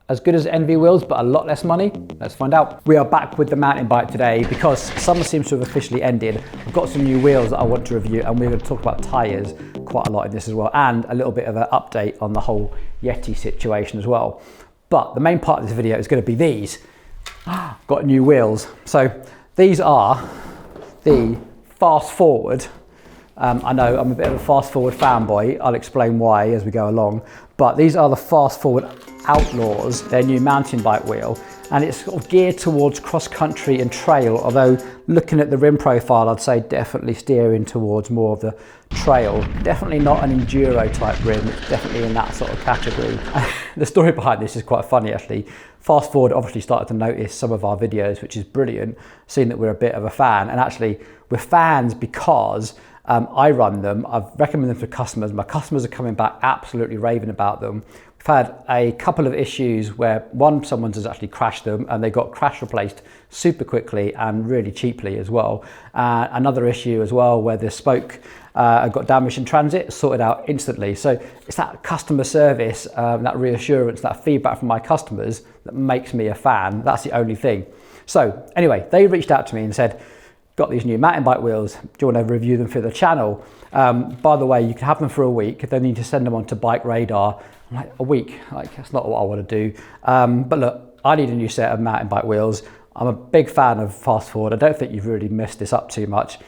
as good as Enve wheels, but a lot less money? Let's find out. We are back with the mountain bike today because summer seems to have officially ended. I've got some new wheels that I want to review, and we're going to talk about tyres quite a lot in this as well, and a little bit of an update on the whole Yeti situation as well. But the main part of this video is going to be these. Got new wheels. So these are the Fast Forward. I know I'm a bit of a Fast Forward fanboy. I'll explain why as we go along. But these are the Fast Forward Outlaws, their new mountain bike wheel. And it's sort of geared towards cross country and trail, although looking at the rim profile, I'd say definitely steering towards more of the trail. Definitely not an enduro type rim, it's definitely in that sort of category. The story behind this is quite funny actually. Fast Forward obviously started to notice some of our videos, which is brilliant, seeing that we're a bit of a fan. And actually we're fans because I run them, I've recommended them to customers. My customers are coming back absolutely raving about them. We've had a couple of issues where someone has actually crashed them and they got crash replaced super quickly and really cheaply as well. Another issue as well where the spoke got damaged in transit, sorted out instantly. So it's that customer service, that reassurance, that feedback from my customers that makes me a fan. That's the only thing. So anyway, they reached out to me and said, got these new mountain bike wheels, do you want to review them for the channel? By the way, you can have them for a week, then you need to send them on to Bike Radar. I'm like, a week? Like, that's not what I want to do. But look, I need a new set of mountain bike wheels. I'm a big fan of Fast Forward. I don't think you've really messed this up too much.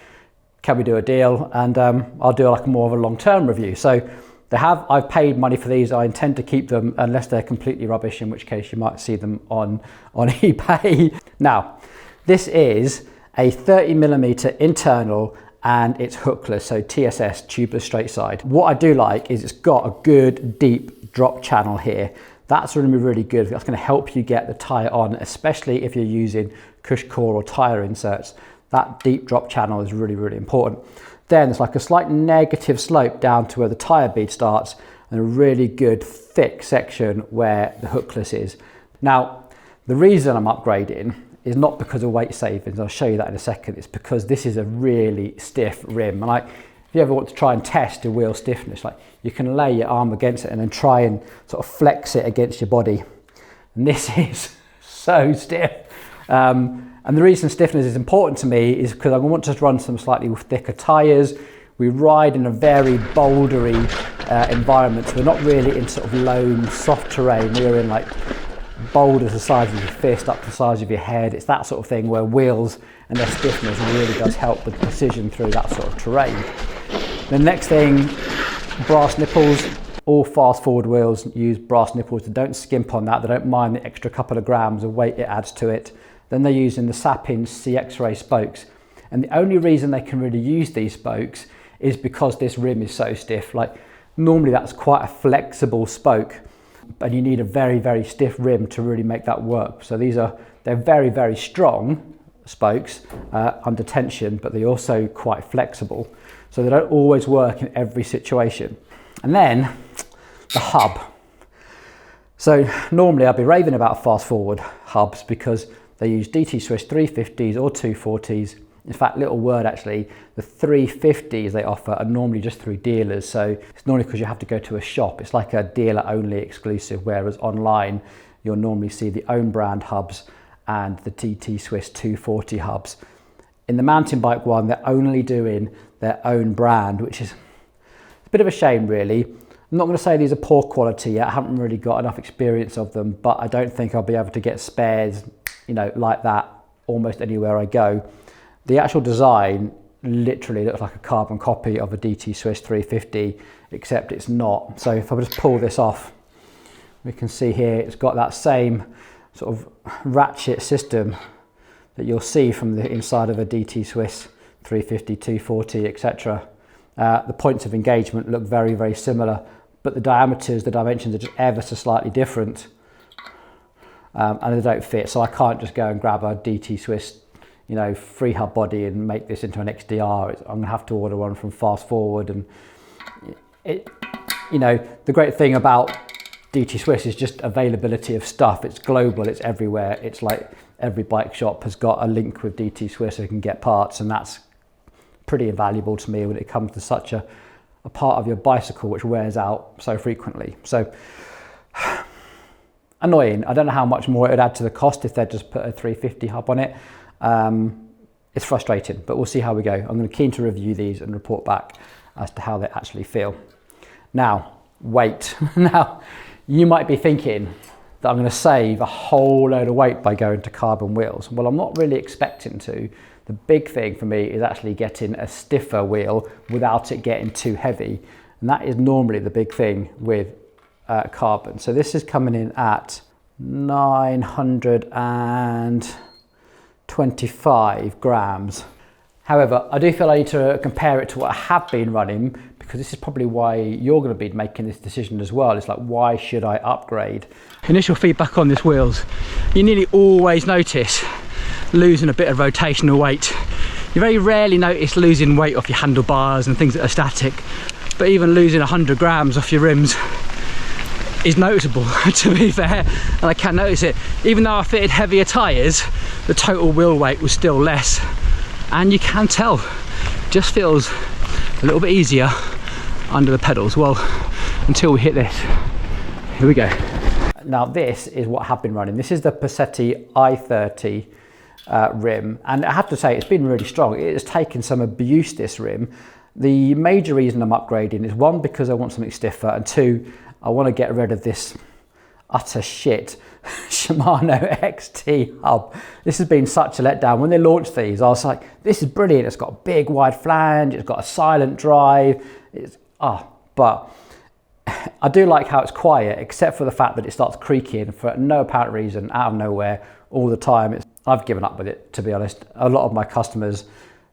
Can we do a deal? And I'll do like more of a long-term review. So I've paid money for these. I intend to keep them unless they're completely rubbish, in which case you might see them on eBay. Now, this is a 30mm internal and it's hookless, so TSS, tubeless straight side. What I do like is it's got a good deep drop channel here. That's going to be really good. That's going to help you get the tyre on, especially if you're using cush core or tyre inserts. That deep drop channel is really, really important. Then there's like a slight negative slope down to where the tyre bead starts and a really good thick section where the hookless is. Now, the reason I'm upgrading is not because of weight savings. I'll show you that in a second. It's because this is a really stiff rim. And like, if you ever want to try and test a wheel stiffness, like you can lay your arm against it and then try and sort of flex it against your body. And this is so stiff. And the reason stiffness is important to me is because I want to run some slightly thicker tyres. We ride in a very bouldery environment. So we're not really in sort of loam, soft terrain. We're in like boulders the size of your fist up to the size of your head. It's that sort of thing where wheels and their stiffness really does help with precision through that sort of terrain. The next thing, brass nipples. All Fast Forward wheels use brass nipples. They don't skimp on that. They don't mind the extra couple of grams of weight it adds to it. Then they're using the Sapin CX-Ray spokes. And the only reason they can really use these spokes is because this rim is so stiff. Like normally that's quite a flexible spoke, and you need a very, very stiff rim to really make that work. So they're very, very strong spokes under tension, but they're also quite flexible. So they don't always work in every situation. And then the hub. So normally I'd be raving about Fast Forward hubs because they use DT Swiss 350s or 240s. In fact, little word actually, the 350s they offer are normally just through dealers. So it's normally because you have to go to a shop. It's like a dealer only exclusive, whereas online, you'll normally see the own brand hubs and the DT Swiss 240 hubs. In the mountain bike one, they're only doing their own brand, which is a bit of a shame really. I'm not going to say these are poor quality yet. I haven't really got enough experience of them, but I don't think I'll be able to get spares, you know, like that almost anywhere I go. The actual design literally looks like a carbon copy of a DT Swiss 350, except it's not. So if I just pull this off, we can see here it's got that same sort of ratchet system that you'll see from the inside of a DT Swiss 350, 240, etc. The points of engagement look very, very similar, but the diameters, the dimensions are just ever so slightly different, and they don't fit. So I can't just go and grab a DT Swiss, you know, free hub body and make this into an XDR. I'm gonna have to order one from Fast Forward. And it, you know, the great thing about DT Swiss is just availability of stuff. It's global, it's everywhere. It's like every bike shop has got a link with DT Swiss so you can get parts, and that's pretty invaluable to me when it comes to such a part of your bicycle which wears out so frequently. So annoying. I don't know how much more it would add to the cost if they just put a 350 hub on it. It's frustrating, but we'll see how we go. I'm keen to review these and report back as to how they actually feel. Now, weight. Now, you might be thinking that I'm going to save a whole load of weight by going to carbon wheels. Well, I'm not really expecting to. The big thing for me is actually getting a stiffer wheel without it getting too heavy. And that is normally the big thing with carbon. So this is coming in at 925 grams. However, I do feel I need to compare it to what I have been running, because this is probably why you're going to be making this decision as well. It's like, why should I upgrade? Initial feedback on this wheels, you nearly always notice losing a bit of rotational weight. You very rarely notice losing weight off your handlebars and things that are static, but even losing 100 grams off your rims is noticeable, to be fair, and I can notice it. Even though I fitted heavier tyres, the total wheel weight was still less, and you can tell, it just feels a little bit easier under the pedals. Well, until we hit this. Here we go. Now this is what I have been running. This is the Passetti i30 rim, and I have to say it's been really strong. It has taken some abuse, this rim. The major reason I'm upgrading is, one, because I want something stiffer, and two, I want to get rid of this utter shit Shimano XT hub. This has been such a letdown. When they launched these, I was like, this is brilliant. It's got a big wide flange, it's got a silent drive. But I do like how it's quiet, except for the fact that it starts creaking for no apparent reason, out of nowhere, all the time. I've given up with it, to be honest. A lot of my customers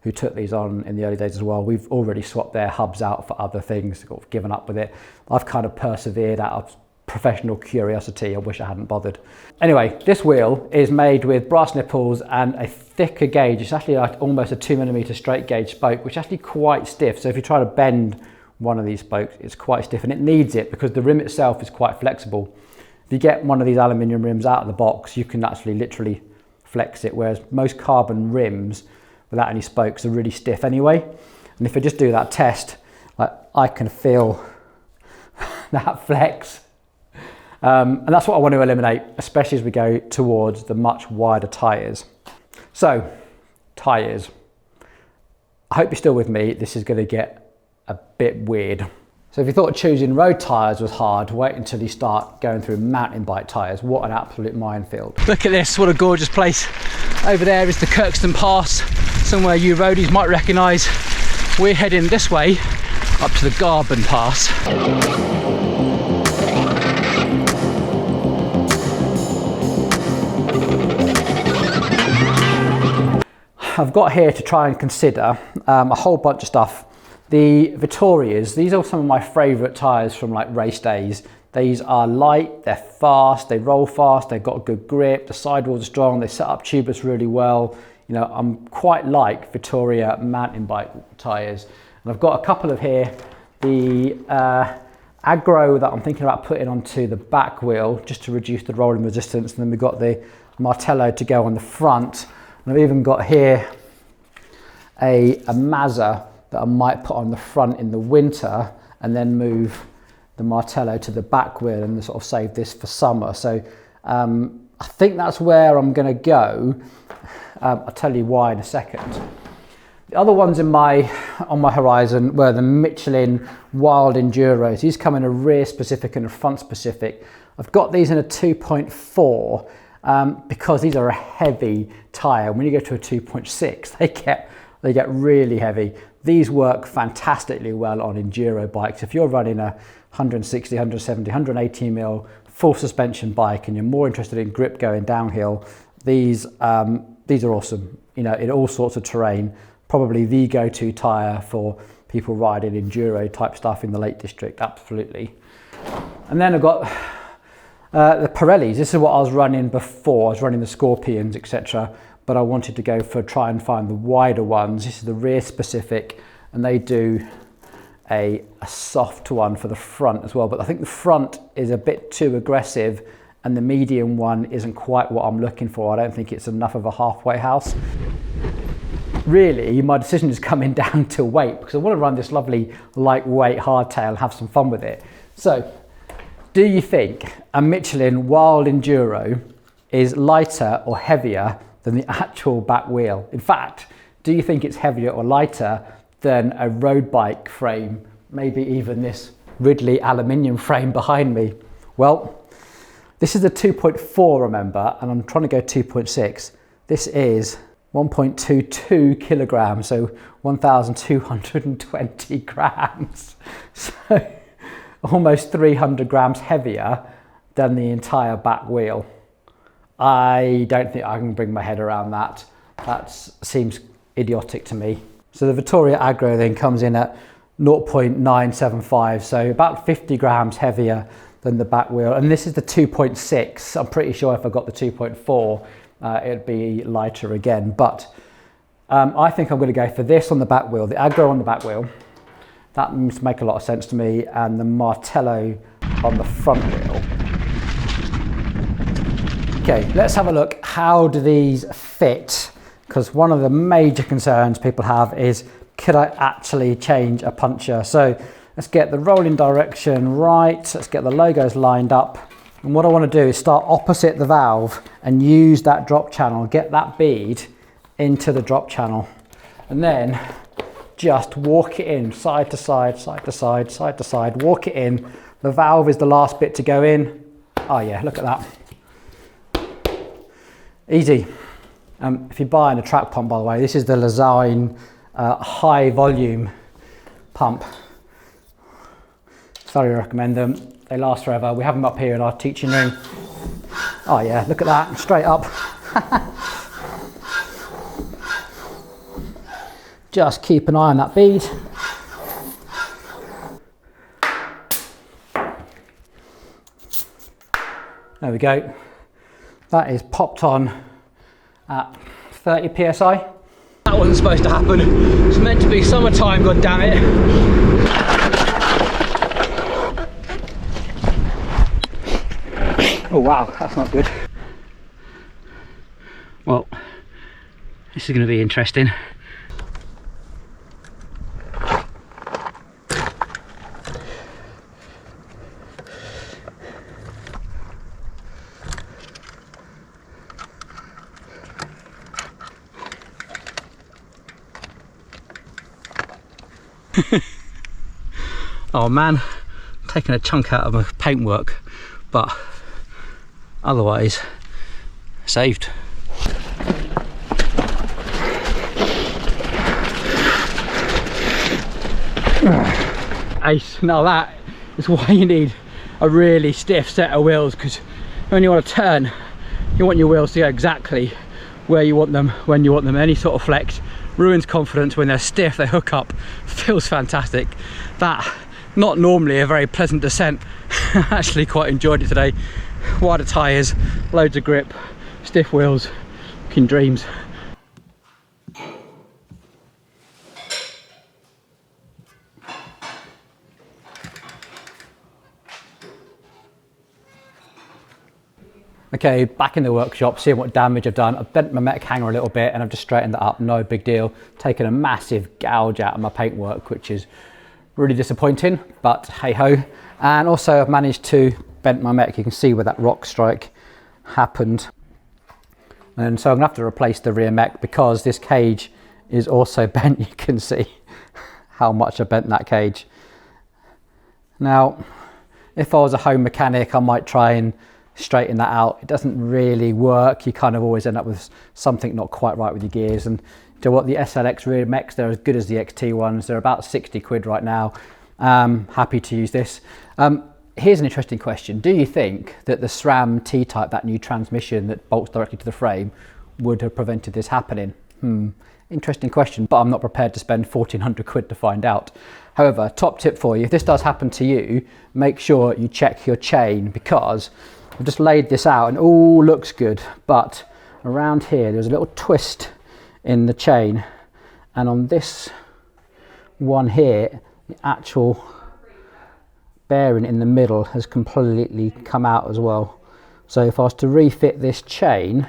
who took these on in the early days as well, we've already swapped their hubs out for other things, given up with it. I've kind of persevered out of professional curiosity. I wish I hadn't bothered. Anyway, this wheel is made with brass nipples and a thicker gauge. It's actually like almost a 2mm straight gauge spoke, which is actually quite stiff. So if you try to bend one of these spokes, it's quite stiff, and it needs it because the rim itself is quite flexible. If you get one of these aluminium rims out of the box, you can actually literally flex it, whereas most carbon rims without any spokes are really stiff anyway. And if I just do that test, like, I can feel that flex. And that's what I want to eliminate, especially as we go towards the much wider tyres. So, tyres. I hope you're still with me. This is going to get a bit weird. So if you thought choosing road tyres was hard, wait until you start going through mountain bike tyres. What an absolute minefield. Look at this, what a gorgeous place. Over there is the Kirkstone Pass, somewhere you roadies might recognise. We're heading this way up to the Garburn Pass. I've got here to try and consider a whole bunch of stuff. The Vittorias, these are some of my favourite tyres from like race days. These are light, they're fast, they roll fast, they've got a good grip, the sidewalls are strong, they set up tubeless really well. You know, I'm quite like Vittoria mountain bike tyres. And I've got a couple of here, the Agro that I'm thinking about putting onto the back wheel just to reduce the rolling resistance. And then we've got the Martello to go on the front. And I've even got here a Mazza that I might put on the front in the winter and then move the Martello to the back wheel and sort of save this for summer. So I think that's where I'm going to go. I'll tell you why in a second. The other ones on my horizon were the Michelin Wild Enduros. These come in a rear specific and a front specific. I've got these in a 2.4 because these are a heavy tyre. When you go to a 2.6, they get really heavy. These work fantastically well on enduro bikes. If you're running a 160, 170, 180 mil full suspension bike and you're more interested in grip going downhill, these are awesome. You know, in all sorts of terrain, probably the go-to tyre for people riding enduro type stuff in the Lake District, absolutely. And then I've got the Pirellis. This is what I was running before. I was running the Scorpions, etc. But I wanted to go for try and find the wider ones. This is the rear specific, and they do a soft one for the front as well. But I think the front is a bit too aggressive, and the medium one isn't quite what I'm looking for. I don't think it's enough of a halfway house. Really, my decision is coming down to weight, because I want to run this lovely lightweight hardtail and have some fun with it. So, Do you think a Michelin Wild Enduro is lighter or heavier than the actual back wheel? In fact, do you think it's heavier or lighter than a road bike frame? Maybe even this Ridley aluminium frame behind me? Well, this is a 2.4, remember, and I'm trying to go 2.6. This is 1.22 kilograms, so 1,220 grams. So almost 300 grams heavier than the entire back wheel. I don't think I can bring my head around that. That seems idiotic to me. So the Vittoria Aggro then comes in at 0.975, so about 50 grams heavier than the back wheel. And this is the 2.6. I'm pretty sure if I got the 2.4, it'd be lighter again. But I think I'm going to go for this on the back wheel, the Aggro on the back wheel. That must make a lot of sense to me, and the Martello on the front wheel. Okay, let's have a look. How do these fit? Because one of the major concerns people have is, could I actually change a puncture? So let's get the rolling direction right. Let's get the logos lined up. And what I want to do is start opposite the valve and use that drop channel, get that bead into the drop channel. And then just walk it in side to side, side to side, side to side, walk it in. The valve is the last bit to go in. Oh yeah, look at that. Easy. If you're buying a track pump, by the way, this is the Lyzane high volume pump. Thoroughly recommend them. They last forever. We have them up here in our teaching room. Oh yeah, look at that, straight up. Just keep an eye on that bead. There we go. That is popped on at 30 PSI. That wasn't supposed to happen. It's meant to be summertime, god damn it. Oh wow, that's not good. Well, this is going to be interesting. Oh man, taking a chunk out of my paintwork, but otherwise saved. Ace. Now that is why you need a really stiff set of wheels, because when you want to turn, you want your wheels to go exactly where you want them, when you want them. Any sort of flex ruins confidence. When they're stiff, they hook up. Feels fantastic. That, not normally a very pleasant descent. Actually quite enjoyed it today. Wider tyres, loads of grip, stiff wheels, fucking dreams. Okay, back in the workshop, seeing what damage I've done. I've bent my mech hanger a little bit and I've just straightened that up, no big deal. Taken a massive gouge out of my paintwork, which is really disappointing, but hey ho. And also I've managed to bend my mech. You can see where that rock strike happened. And so I'm gonna have to replace the rear mech because this cage is also bent. You can see how much I bent that cage. Now, if I was a home mechanic, I might try and straighten that out. It doesn't really work. You kind of always end up with something not quite right with your gears. And you know what, the SLX rear mechs, they're as good as the XT ones. They're about 60 quid right now. Happy to use this. Here's an interesting question. Do you think that the SRAM T-Type, that new transmission that bolts directly to the frame, would have prevented this happening? Interesting question, but I'm not prepared to spend 1,400 quid to find out. However, top tip for you, if this does happen to you, make sure you check your chain, because I've just laid this out and all looks good, but around here there's a little twist in the chain, and on this one here, the actual bearing in the middle has completely come out as well. So if I was to refit this chain,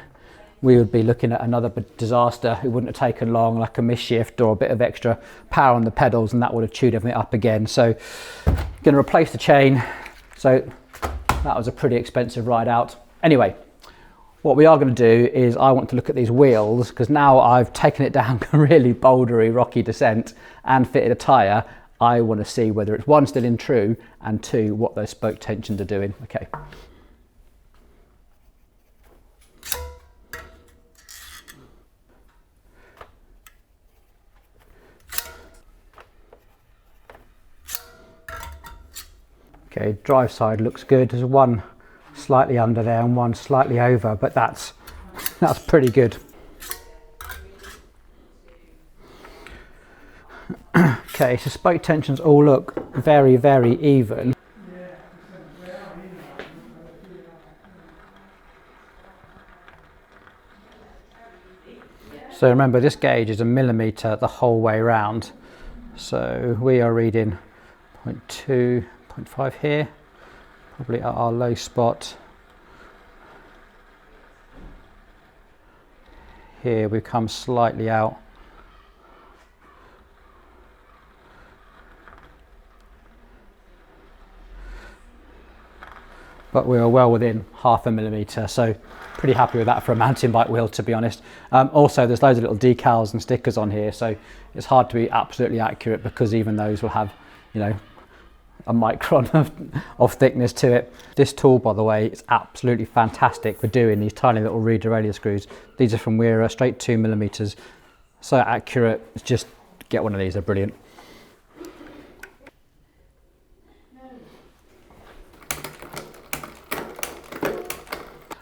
we would be looking at another disaster. It wouldn't have taken long, like a misshift or a bit of extra power on the pedals, and that would have chewed everything up again. So I'm going to replace the chain. So that was a pretty expensive ride out. Anyway, what we are going to do is I want to look at these wheels, because now I've taken it down a really bouldery, rocky descent and fitted a tyre. I want to see whether it's one, still in true, and two, what those spoke tensions are doing. Okay. Okay, drive side looks good. There's one slightly under there and one slightly over, but that's pretty good. Okay, so spoke tensions all look very, very even. So remember, this gauge is a millimetre the whole way round. So we are reading 0.2, 0.5 here, probably at our low spot. Here we come slightly out. But we are well within half a millimetre, so pretty happy with that for a mountain bike wheel, to be honest. Also, there's loads of little decals and stickers on here, so it's hard to be absolutely accurate, because even those will have, you know, a micron of thickness to it. This tool, by the way, is absolutely fantastic for doing these tiny little re-derailleur screws. These are from Wera, straight 2 millimetres, so accurate. Just get one of these, they're brilliant.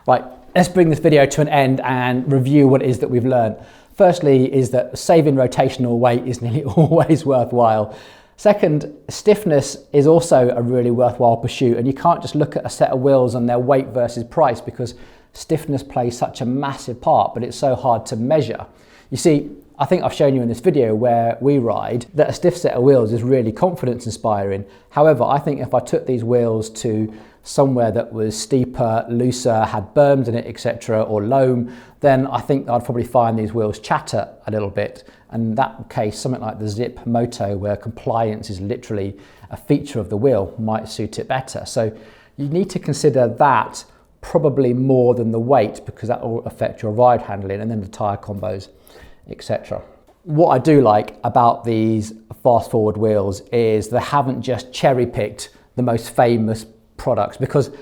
Right, let's bring this video to an end and review what it is that we've learned. Firstly is that saving rotational weight is nearly always worthwhile. Second, stiffness is also a really worthwhile pursuit, and you can't just look at a set of wheels and their weight versus price, because stiffness plays such a massive part, but it's so hard to measure. You see, I think I've shown you in this video where we ride that a stiff set of wheels is really confidence inspiring. However, I think if I took these wheels to somewhere that was steeper, looser, had berms in it, etc., or loam, then I think I'd probably find these wheels chatter a little bit. And in that case, something like the Zip Moto, where compliance is literally a feature of the wheel, might suit it better. So you need to consider that probably more than the weight, because that will affect your ride handling, and then the tyre combos, etc. What I do like about these fast forward wheels is they haven't just cherry picked the most famous products, because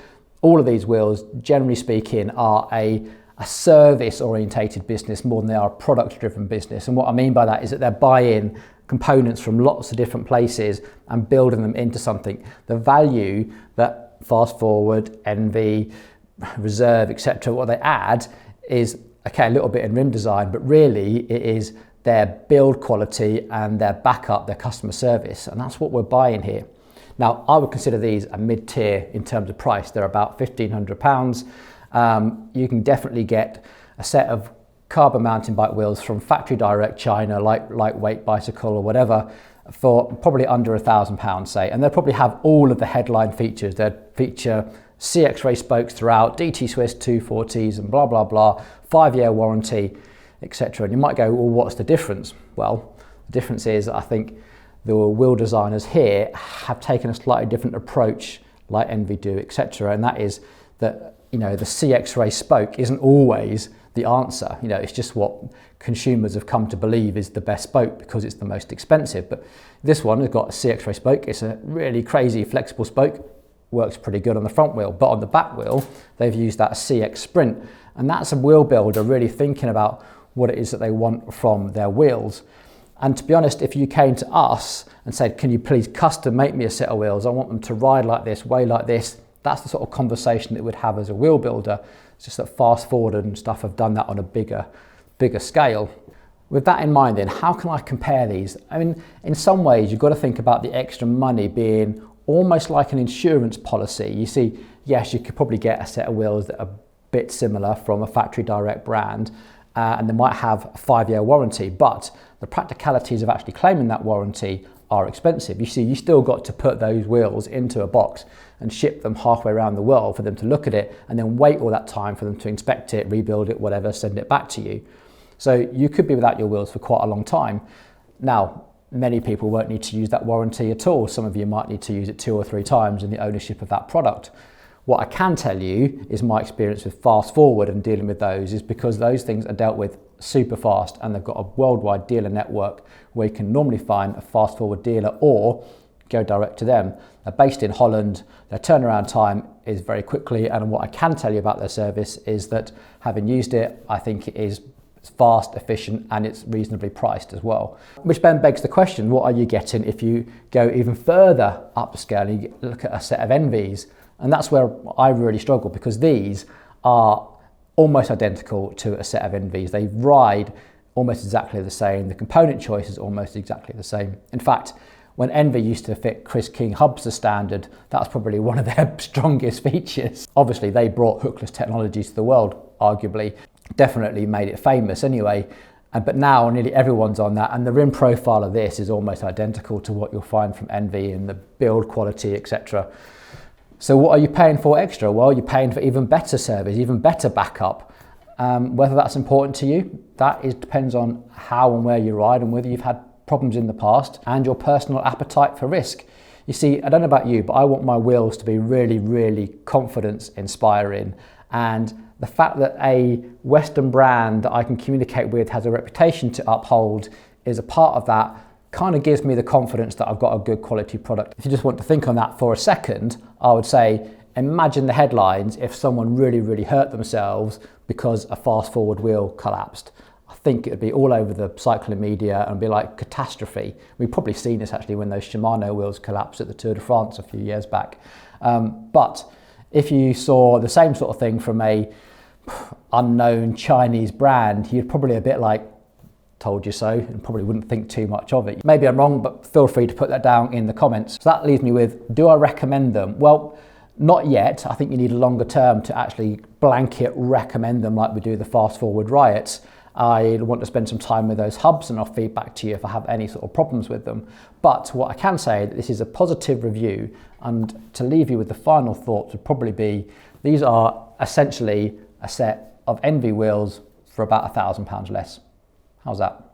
all of these wheels, generally speaking, are a service orientated business more than they are a product driven business. And what I mean by that is that they're buying components from lots of different places and building them into something. The value that Fast Forward, Enve, Reserve, etc., what they add is, okay, a little bit in rim design, but really it is their build quality and their backup, their customer service, and that's what we're buying here. Now, I would consider these a mid-tier in terms of price. They're about £1,500. You can definitely get a set of carbon mountain bike wheels from factory direct China, like lightweight bicycle or whatever, for probably under £1,000, say, and they'll probably have all of the headline features. They'll feature CX-ray spokes throughout, DT Swiss 240s and blah, blah, blah, 5-year warranty, etc. And you might go, well, what's the difference? Well, the difference is, I think, the wheel designers here have taken a slightly different approach, like Enve do, etc. And that is that, you know, the CX-ray spoke isn't always the answer. You know, it's just what consumers have come to believe is the best spoke because it's the most expensive. But this one has got a CX-ray spoke. It's a really crazy flexible spoke. Works pretty good on the front wheel, but on the back wheel, they've used that CX Sprint. And that's a wheel builder really thinking about what it is that they want from their wheels. And to be honest, if you came to us and said, can you please custom make me a set of wheels? I want them to ride like this, weigh like this. That's the sort of conversation that we'd have as a wheel builder. It's just that Fast Forward and stuff have done that on a bigger scale. With that in mind then, how can I compare these? I mean, in some ways, you've got to think about the extra money being almost like an insurance policy. You see, yes, you could probably get a set of wheels that are a bit similar from a factory direct brand, and they might have a 5-year warranty, but the practicalities of actually claiming that warranty are expensive. You see, you still got to put those wheels into a box and ship them halfway around the world for them to look at it, and then wait all that time for them to inspect it, rebuild it, whatever, send it back to you. So you could be without your wheels for quite a long time. Now, many people won't need to use that warranty at all. Some of you might need to use it 2 or 3 times in the ownership of that product. What I can tell you is my experience with fast forward and dealing with those is because those things are dealt with super fast, and they've got a worldwide dealer network where you can normally find a fast forward dealer or go direct to them. They're based in Holland. Their turnaround time is very quickly, and what I can tell you about their service is that, having used it, I think it is fast, efficient, and it's reasonably priced as well. Which then begs the question, what are you getting if you go even further upscale and you look at a set of Enves? And that's where I really struggle, because these are almost identical to a set of Enves. They ride almost exactly the same. The component choice is almost exactly the same. In fact, when Enve used to fit Chris King hubs as standard, that's probably one of their strongest features. Obviously, they brought hookless technology to the world, arguably. Definitely made it famous anyway. But now nearly everyone's on that, and the rim profile of this is almost identical to what you'll find from Enve in the build quality, etc. So what are you paying for extra? Well, you're paying for even better service, even better backup. Whether that's important to you, depends on how and where you ride and whether you've had problems in the past and your personal appetite for risk. You see, I don't know about you, but I want my wheels to be really, really confidence inspiring. And the fact that a Western brand that I can communicate with has a reputation to uphold is a part of that, kind of gives me the confidence that I've got a good quality product. If you just want to think on that for a second, I would say, imagine the headlines if someone really, really hurt themselves because a fast forward wheel collapsed. I think it would be all over the cycling media and be like catastrophe. We've probably seen this actually when those Shimano wheels collapsed at the Tour de France a few years back. But if you saw the same sort of thing from a unknown Chinese brand, you'd probably a bit like, told you so, and probably wouldn't think too much of it. Maybe I'm wrong, but feel free to put that down in the comments. So that leaves me with, do I recommend them? Well, not yet. I think you need a longer term to actually blanket recommend them like we do the fast forward riots. I want to spend some time with those hubs and I'll feed back to you if I have any sort of problems with them. But what I can say, that this is a positive review, and to leave you with the final thoughts would probably be, these are essentially a set of Enve wheels for about £1,000 less. How's that?